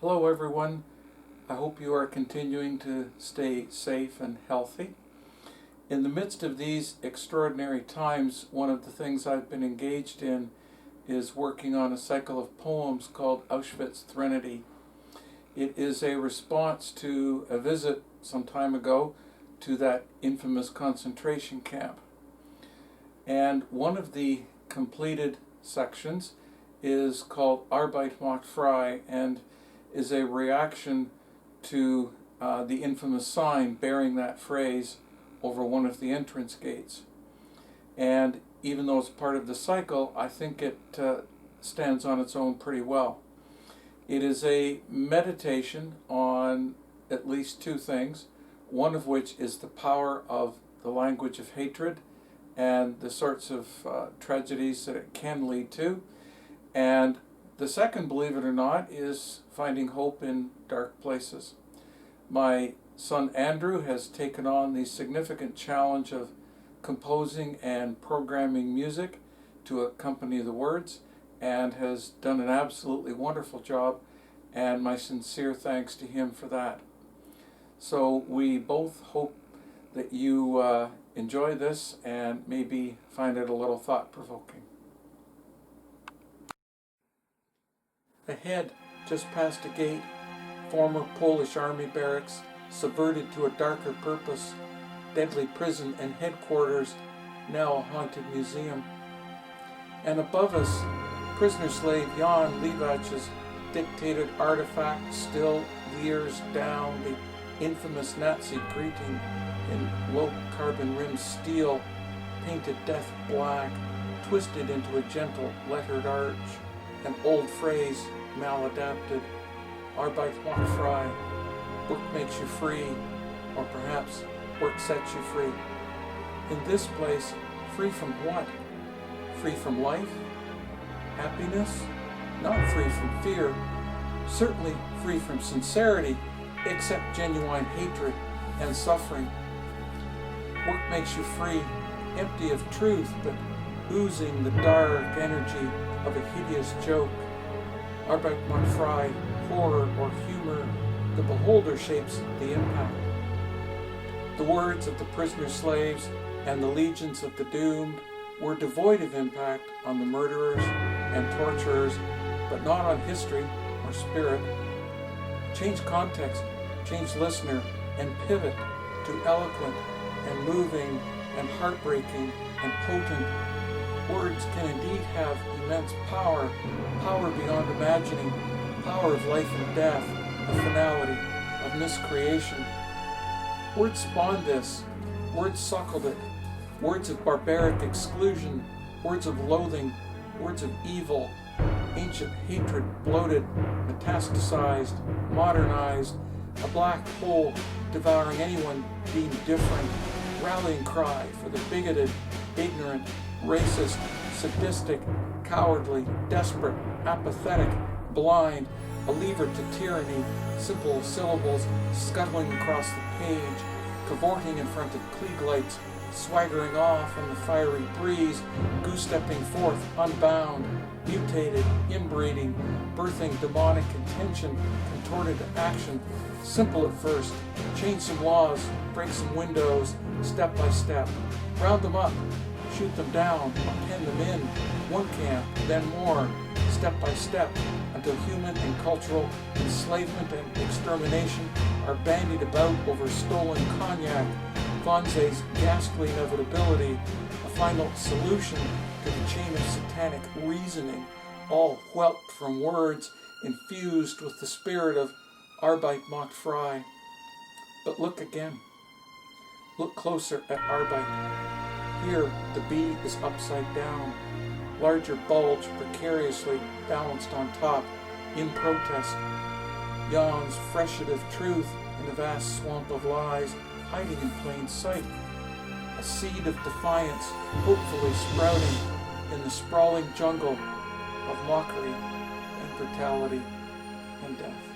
Hello everyone. I hope you are continuing to stay safe and healthy. In the midst of these extraordinary times, one of the things I've been engaged in is working on a cycle of poems called Auschwitz Threnody. It is a response to a visit some time ago to that infamous concentration camp. And one of the completed sections is called Arbeit Macht Frei and is a reaction to the infamous sign bearing that phrase over one of the entrance gates. And even though it's part of the cycle, I think it stands on its own pretty well. It is a meditation on at least two things, one of which is the power of the language of hatred and the sorts of tragedies that it can lead to. And the second, believe it or not, is finding hope in dark places. My son Andrew has taken on the significant challenge of composing and programming music to accompany the words and has done an absolutely wonderful job, and my sincere thanks to him for that. So we both hope that you enjoy this and maybe find it a little thought-provoking. Ahead, just past a gate, former Polish army barracks, subverted to a darker purpose, deadly prison and headquarters, now a haunted museum. And above us, prisoner-slave Jan Levacz's dictated artifact still leers down the infamous Nazi greeting in low-carbon rimmed steel, painted death black, twisted into a gentle lettered arch, an old phrase maladapted, Arbeit Macht Frei, work makes you free, or perhaps work sets you free. In this place, free from what? Free from life? Happiness? Not free from fear. Certainly free from sincerity, except genuine hatred and suffering. Work makes you free, empty of truth, but oozing the dark energy of a hideous joke. Arbeit Macht Frei, horror or humor, the beholder shapes the impact. The words of the prisoner slaves and the legions of the doomed were devoid of impact on the murderers and torturers, but not on history or spirit. Change context, change listener, and pivot to eloquent and moving and heartbreaking and potent. Words can indeed have immense power, power beyond imagining, power of life and death, of finality, of miscreation. Words spawned this, words suckled it, words of barbaric exclusion, words of loathing, words of evil, ancient hatred bloated, metastasized, modernized, a black hole devouring anyone deemed different, rallying cry for the bigoted, ignorant, racist, sadistic, cowardly, desperate, apathetic, blind, a lever to tyranny, simple syllables scuttling across the page, cavorting in front of Klieg lights, swaggering off on the fiery breeze, goose-stepping forth unbound, mutated, inbreeding, birthing demonic intention, contorted to action, simple at first, change some laws, break some windows, step by step, round them up, shoot them down, or pen them in, one camp, then more, step by step, until human and cultural enslavement and extermination are bandied about over stolen cognac, Fonse's ghastly inevitability, a final solution to the chain of satanic reasoning, all whelped from words infused with the spirit of Arbeit Macht Frei. But look again. Look closer at Arbeit. Here, the B is upside down, larger bulge precariously balanced on top, in protest. Jan's freshet of truth in a vast swamp of lies, hiding in plain sight. A seed of defiance, hopefully sprouting in the sprawling jungle of mockery and brutality and death.